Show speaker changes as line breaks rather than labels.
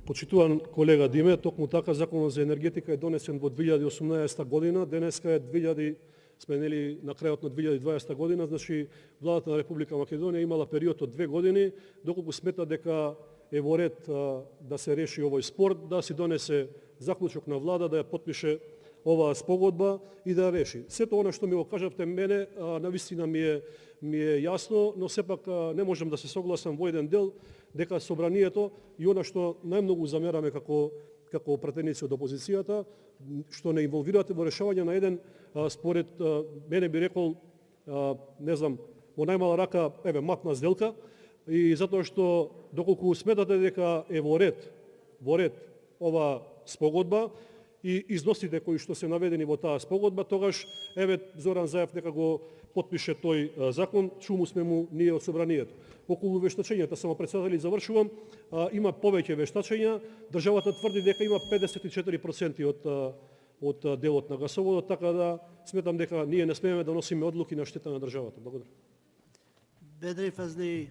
Почитуван колега Диме, токму така Законот за енергетика е донесен во 2018 година, денеска е 2000, сме нели на крајот на 2020 година, значи владата на Република Македонија имала период од 2 години, доколку смета дека е во ред да се реши овој спор, да си донесе заклучок на влада, да ја потпише оваа спогодба и да реши. Сето она што ми го кажавте мене, навистина ми е јасно, но сепак не можам да се согласам во еден дел дека собранието и она што најмногу замераме како пратеници од опозицијата, што не инволвирате во решавање на еден, според мене би рекол, не знам, во најмала рака, матна сделка, и затоа што доколку сметате дека е во ред оваа спогодба и износите кои што се наведени во таа спогодба, тогаш Зоран Заев нека го потпише тој закон, чуму сме му ние од собранието. Околу вештачењата, само председатели, завршувам, има повеќе вештачења, државата тврди дека има 54% од делот на гасоводот, така да сметам дека ние не смееме да носиме одлуки на штета на државата. Благодарам.
Bedri Fazli